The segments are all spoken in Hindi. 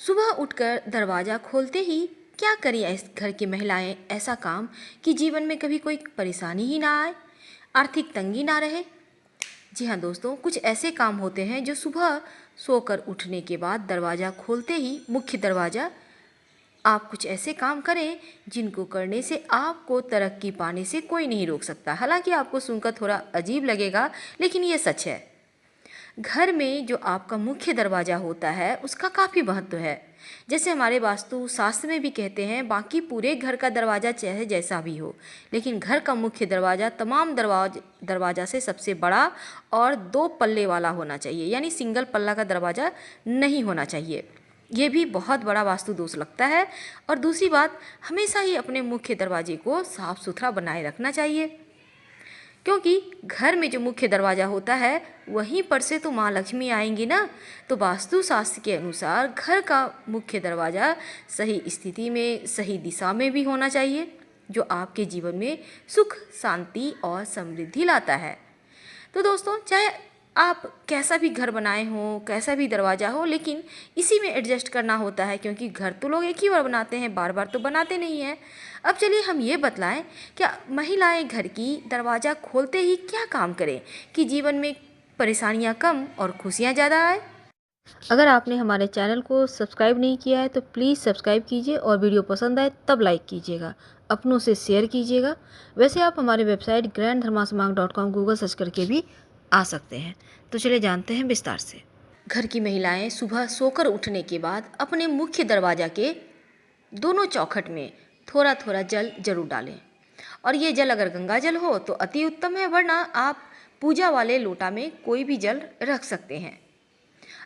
सुबह उठकर दरवाज़ा खोलते ही क्या करें घर की महिलाएं ऐसा काम कि जीवन में कभी कोई परेशानी ही ना आए, आर्थिक तंगी ना रहे। जी हाँ दोस्तों, कुछ ऐसे काम होते हैं जो सुबह सोकर उठने के बाद दरवाज़ा खोलते ही मुख्य दरवाज़ा आप कुछ ऐसे काम करें जिनको करने से आपको तरक्की पाने से कोई नहीं रोक सकता। हालांकि आपको सुनकर थोड़ा अजीब लगेगा, लेकिन ये सच है। घर में जो आपका मुख्य दरवाज़ा होता है उसका काफ़ी महत्व है। जैसे हमारे वास्तु शास्त्र में भी कहते हैं, बाकी पूरे घर का दरवाज़ा चाहे जैसा भी हो, लेकिन घर का मुख्य दरवाज़ा तमाम दरवाज़ा से सबसे बड़ा और 2 पल्ले वाला होना चाहिए, यानी सिंगल पल्ला का दरवाज़ा नहीं होना चाहिए। ये भी बहुत बड़ा वास्तु दोष लगता है। और दूसरी बात, हमेशा ही अपने मुख्य दरवाजे को साफ सुथरा बनाए रखना चाहिए, क्योंकि घर में जो मुख्य दरवाज़ा होता है वहीं पर से तो माँ लक्ष्मी आएंगी ना। तो वास्तु शास्त्र के अनुसार घर का मुख्य दरवाज़ा सही स्थिति में, सही दिशा में भी होना चाहिए, जो आपके जीवन में सुख, शांति और समृद्धि लाता है। तो दोस्तों, चाहे आप कैसा भी घर बनाए हों, कैसा भी दरवाज़ा हो, लेकिन इसी में एडजस्ट करना होता है, क्योंकि घर तो लोग एक ही बार बनाते हैं, बार बार तो बनाते नहीं हैं। अब चलिए हम ये बतलाएं, क्या महिलाएं घर की दरवाज़ा खोलते ही क्या काम करें कि जीवन में परेशानियां कम और खुशियां ज़्यादा आए। अगर आपने हमारे चैनल को सब्सक्राइब नहीं किया है तो प्लीज़ सब्सक्राइब कीजिए, और वीडियो पसंद आए तब लाइक कीजिएगा, अपनों से शेयर कीजिएगा। वैसे आप हमारे वेबसाइट granddharmasmang.com गूगल सर्च करके भी आ सकते हैं। तो चलिए जानते हैं विस्तार से। घर की महिलाएं सुबह सोकर उठने के बाद अपने मुख्य दरवाज़ा के दोनों चौखट में थोड़ा थोड़ा जल जरूर डालें। और ये जल अगर गंगा जल हो तो अति उत्तम है, वरना आप पूजा वाले लोटा में कोई भी जल रख सकते हैं।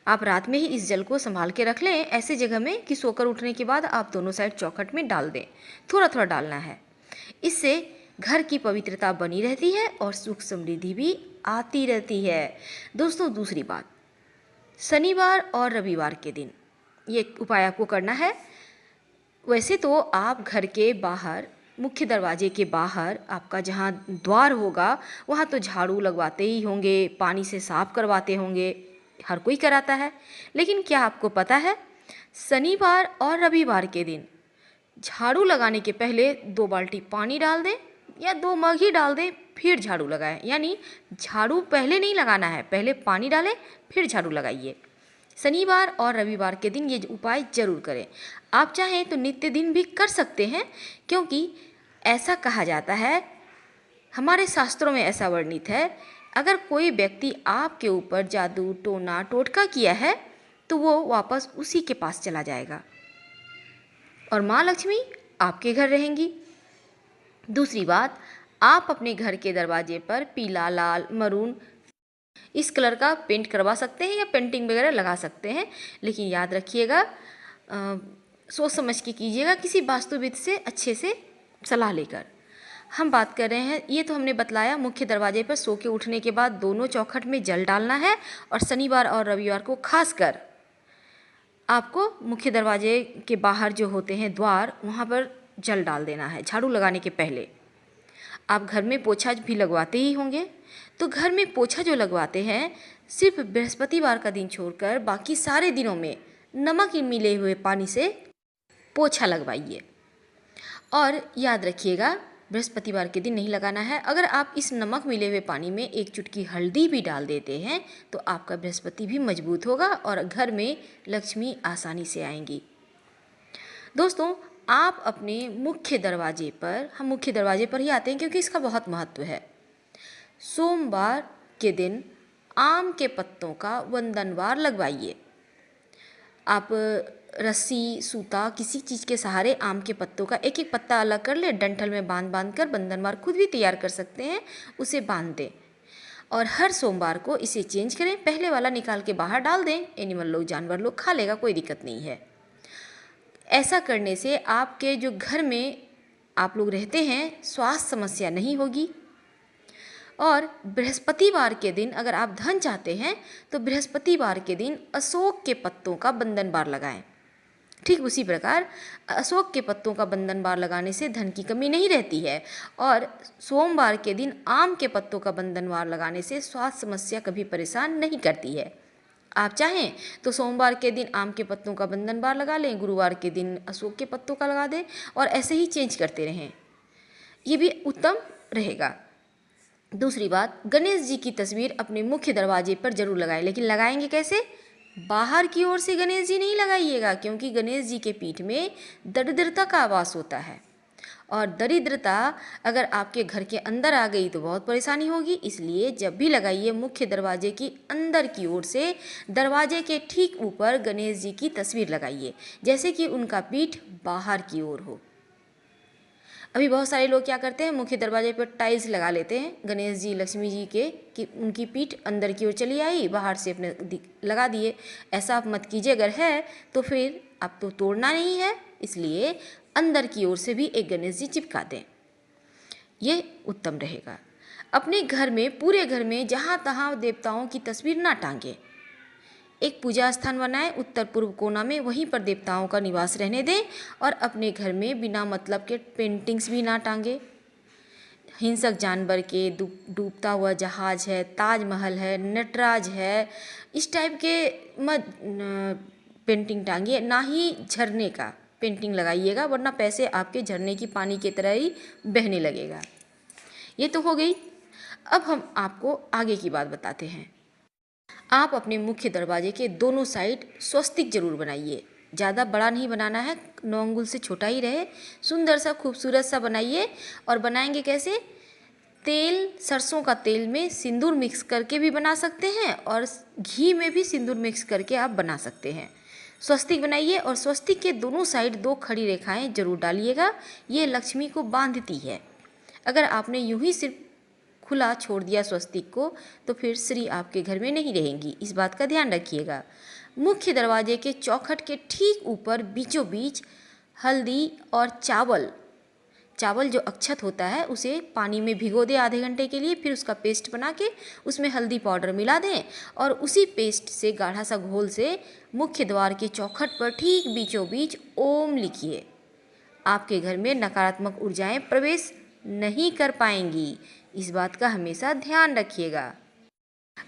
आप रात में ही इस जल को संभाल के रख लें ऐसे जगह में कि सोकर उठने के बाद आप दोनों साइड चौखट में डाल दें। थोड़ा थोड़ा डालना है। इससे घर की पवित्रता बनी रहती है और सुख समृद्धि भी आती रहती है। दोस्तों, दूसरी बात, शनिवार और रविवार के दिन ये उपाय आपको करना है। वैसे तो आप घर के बाहर, मुख्य दरवाजे के बाहर आपका जहाँ द्वार होगा वहाँ तो झाड़ू लगवाते ही होंगे, पानी से साफ करवाते होंगे, हर कोई कराता है। लेकिन क्या आपको पता है, शनिवार और रविवार के दिन झाड़ू लगाने के पहले 2 बाल्टी पानी डाल दें या 2 मग ही डाल दें, फिर झाड़ू लगाएं। यानी झाड़ू पहले नहीं लगाना है, पहले पानी डालें फिर झाड़ू लगाइए। शनिवार और रविवार के दिन ये उपाय जरूर करें। आप चाहें तो नित्य दिन भी कर सकते हैं, क्योंकि ऐसा कहा जाता है, हमारे शास्त्रों में ऐसा वर्णित है, अगर कोई व्यक्ति आपके ऊपर जादू, टोना, टोटका किया है तो वो वापस उसी के पास चला जाएगा और माँ लक्ष्मी आपके घर रहेंगी। दूसरी बात, आप अपने घर के दरवाजे पर पीला, लाल, मरून इस कलर का पेंट करवा सकते हैं या पेंटिंग वगैरह लगा सकते हैं। लेकिन याद रखिएगा, सोच समझ के कीजिएगा, किसी वास्तुविद से अच्छे से सलाह लेकर। हम बात कर रहे हैं, ये तो हमने बतलाया, मुख्य दरवाजे पर सो के उठने के बाद दोनों चौखट में जल डालना है, और शनिवार और रविवार को खासकर आपको मुख्य दरवाजे के बाहर जो होते हैं द्वार, वहाँ पर जल डाल देना है झाड़ू लगाने के पहले। आप घर में पोछा भी लगवाते ही होंगे, तो घर में पोछा जो लगवाते हैं, सिर्फ बृहस्पतिवार का दिन छोड़कर बाकी सारे दिनों में नमक मिले हुए पानी से पोछा लगवाइए। और याद रखिएगा, बृहस्पतिवार के दिन नहीं लगाना है। अगर आप इस नमक मिले हुए पानी में 1 चुटकी हल्दी भी डाल देते हैं तो आपका बृहस्पति भी मजबूत होगा और घर में लक्ष्मी आसानी से आएंगी। दोस्तों, आप अपने मुख्य दरवाजे पर, हम मुख्य दरवाजे पर ही आते हैं क्योंकि इसका बहुत महत्व है, सोमवार के दिन आम के पत्तों का वंदनवार लगवाइए। आप रस्सी, सूता, किसी चीज़ के सहारे आम के पत्तों का एक एक पत्ता अलग कर ले, डंठल में बांध बांध कर बंधनवार खुद भी तैयार कर सकते हैं, उसे बांध दें और हर सोमवार को इसे चेंज करें। पहले वाला निकाल के बाहर डाल दें, एनिमल लोग, जानवर लोग खा लेगा, कोई दिक्कत नहीं है। ऐसा करने से आपके जो घर में आप लोग रहते हैं स्वास्थ्य समस्या नहीं होगी। और बृहस्पतिवार के दिन अगर आप धन चाहते हैं तो बृहस्पतिवार के दिन अशोक के पत्तों का बंधनवार लगाएं। ठीक उसी प्रकार अशोक के पत्तों का बंधनवार लगाने से धन की कमी नहीं रहती है, और सोमवार के दिन आम के पत्तों का बंधनवार लगाने से स्वास्थ्य समस्या कभी परेशान नहीं करती है। आप चाहें तो सोमवार के दिन आम के पत्तों का बंधन बार लगा लें, गुरुवार के दिन अशोक के पत्तों का लगा दें और ऐसे ही चेंज करते रहें, ये भी उत्तम रहेगा। दूसरी बात, गणेश जी की तस्वीर अपने मुख्य दरवाजे पर जरूर लगाएं, लेकिन लगाएंगे कैसे? बाहर की ओर से गणेश जी नहीं लगाइएगा, क्योंकि गणेश जी के पीठ में दरिद्रता का वास होता है और दरिद्रता अगर आपके घर के अंदर आ गई तो बहुत परेशानी होगी। इसलिए जब भी लगाइए मुख्य दरवाजे की अंदर की ओर से दरवाजे के ठीक ऊपर गणेश जी की तस्वीर लगाइए, जैसे कि उनका पीठ बाहर की ओर हो। अभी बहुत सारे लोग क्या करते हैं, मुख्य दरवाजे पर टाइल्स लगा लेते हैं गणेश जी लक्ष्मी जी के, कि उनकी पीठ अंदर की ओर चली आई, बाहर से अपने लगा दिए। ऐसा आप मत कीजिए, अगर है तो फिर आप तो तोड़ना नहीं है, इसलिए अंदर की ओर से भी एक गणेश जी चिपका दें, ये उत्तम रहेगा। अपने घर में, पूरे घर में जहाँ तहाँ देवताओं की तस्वीर ना टांगें। एक पूजा स्थान बनाएं उत्तर पूर्व कोना में, वहीं पर देवताओं का निवास रहने दें और अपने घर में बिना मतलब के पेंटिंग्स भी ना टांगें। हिंसक जानवर के, डूबता हुआ जहाज है, ताजमहल है, नटराज है, इस टाइप के मत पेंटिंग टांगिए, ना ही झरने का पेंटिंग लगाइएगा, वरना पैसे आपके झरने की पानी की तरह ही बहने लगेगा। ये तो हो गई। अब हम आपको आगे की बात बताते हैं। आप अपने मुख्य दरवाजे के दोनों साइड स्वस्तिक जरूर बनाइए, ज़्यादा बड़ा नहीं बनाना है, 9 अंगुल से छोटा ही रहे, सुंदर सा खूबसूरत सा बनाइए। और बनाएंगे कैसे? तेल, सरसों का तेल में सिंदूर मिक्स करके भी बना सकते हैं और घी में भी सिंदूर मिक्स करके आप बना सकते हैं। स्वस्तिक बनाइए और स्वस्तिक के दोनों साइड 2 खड़ी रेखाएं जरूर डालिएगा, ये लक्ष्मी को बांधती है। अगर आपने यूं ही सिर्फ खुला छोड़ दिया स्वस्तिक को तो फिर श्री आपके घर में नहीं रहेंगी, इस बात का ध्यान रखिएगा। मुख्य दरवाजे के चौखट के ठीक ऊपर बीचों बीच हल्दी और चावल जो अक्षत होता है उसे पानी में भिगो दें आधे घंटे के लिए, फिर उसका पेस्ट बना के उसमें हल्दी पाउडर मिला दें और उसी पेस्ट से गाढ़ा सा घोल से मुख्य द्वार के चौखट पर ठीक बीचों बीच ओम लिखिए। आपके घर में नकारात्मक ऊर्जाएं प्रवेश नहीं कर पाएंगी, इस बात का हमेशा ध्यान रखिएगा।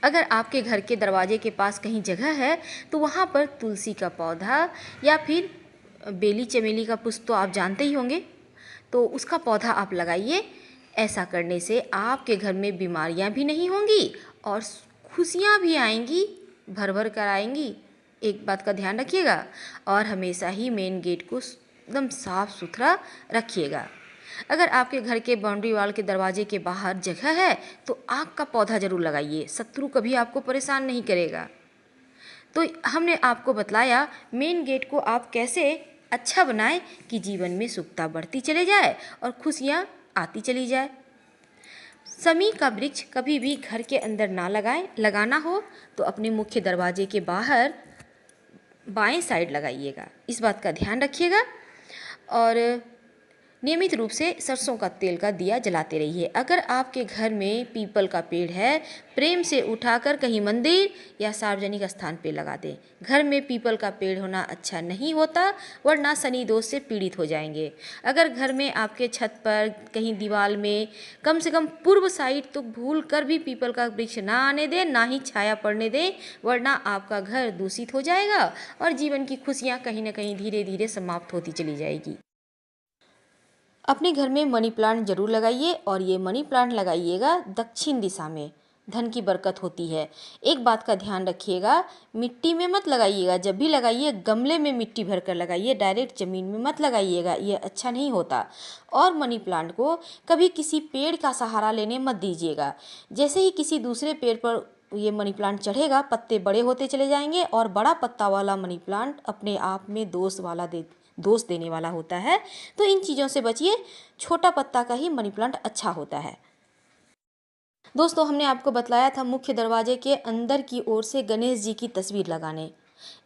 अगर आपके घर के दरवाजे के पास कहीं जगह है तो वहाँ पर तुलसी का पौधा या फिर बेली चमेली का पुष्प तो आप जानते ही होंगे, तो उसका पौधा आप लगाइए। ऐसा करने से आपके घर में बीमारियाँ भी नहीं होंगी और खुशियाँ भी आएंगी, भर भर कर आएंगी। एक बात का ध्यान रखिएगा और हमेशा ही मेन गेट को एकदम साफ सुथरा रखिएगा। अगर आपके घर के बाउंड्री वाल के दरवाजे के बाहर जगह है तो आग का पौधा जरूर लगाइए, शत्रु कभी आपको परेशान नहीं करेगा। तो हमने आपको बतलाया मेन गेट को आप कैसे अच्छा बनाएं कि जीवन में सुखता बढ़ती चले जाए और खुशियाँ आती चली जाए। समी का वृक्ष कभी भी घर के अंदर ना लगाएं, लगाना हो तो अपने मुख्य दरवाजे के बाहर बाएं साइड लगाइएगा, इस बात का ध्यान रखिएगा। और नियमित रूप से सरसों का तेल का दिया जलाते रहिए। अगर आपके घर में पीपल का पेड़ है, प्रेम से उठाकर कहीं मंदिर या सार्वजनिक स्थान पर लगा दें। घर में पीपल का पेड़ होना अच्छा नहीं होता, वरना शनि दोष से पीड़ित हो जाएंगे। अगर घर में आपके छत पर कहीं दीवार में कम से कम पूर्व साइड तो भूल कर भी पीपल का वृक्ष ना आने दें, ना ही छाया पड़ने दें, वरना आपका घर दूषित हो जाएगा और जीवन की खुशियाँ कहीं ना कहीं धीरे धीरे समाप्त होती चली जाएगी। अपने घर में मनी प्लांट जरूर लगाइए और ये मनी प्लांट लगाइएगा दक्षिण दिशा में, धन की बरकत होती है। एक बात का ध्यान रखिएगा, मिट्टी में मत लगाइएगा, जब भी लगाइए गमले में मिट्टी भरकर लगाइए, डायरेक्ट ज़मीन में मत लगाइएगा, ये अच्छा नहीं होता। और मनी प्लांट को कभी किसी पेड़ का सहारा लेने मत दीजिएगा। जैसे ही किसी दूसरे पेड़ पर ये मनी प्लांट चढ़ेगा, पत्ते बड़े होते चले जाएंगे और बड़ा पत्ता वाला मनी प्लांट अपने आप में दोष देने वाला होता है, तो इन चीज़ों से बचिए। छोटा पत्ता का ही मनी प्लांट अच्छा होता है। दोस्तों, हमने आपको बतलाया था मुख्य दरवाजे के अंदर की ओर से गणेश जी की तस्वीर लगाने।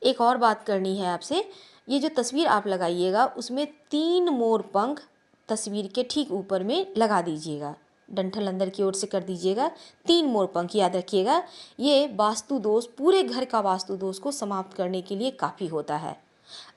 एक और बात करनी है आपसे, ये जो तस्वीर आप लगाइएगा उसमें 3 मोर पंख तस्वीर के ठीक ऊपर में लगा दीजिएगा, डंठल अंदर की ओर से कर दीजिएगा। 3 मोर पंख याद रखिएगा, ये वास्तु दोष, पूरे घर का वास्तु दोष को समाप्त करने के लिए काफ़ी होता है।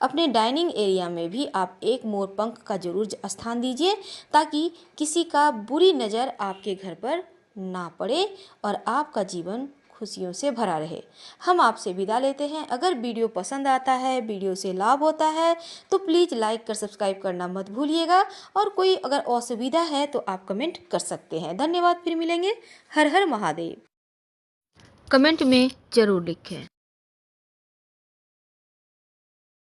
अपने डाइनिंग एरिया में भी आप 1 मोर पंख का जरूर स्थान दीजिए, ताकि किसी का बुरी नज़र आपके घर पर ना पड़े और आपका जीवन खुशियों से भरा रहे। हम आपसे विदा लेते हैं। अगर वीडियो पसंद आता है, वीडियो से लाभ होता है तो प्लीज़ लाइक कर सब्सक्राइब करना मत भूलिएगा, और कोई अगर असुविधा है तो आप कमेंट कर सकते हैं। धन्यवाद, फिर मिलेंगे। हर हर महादेव। कमेंट में ज़रूर लिखें।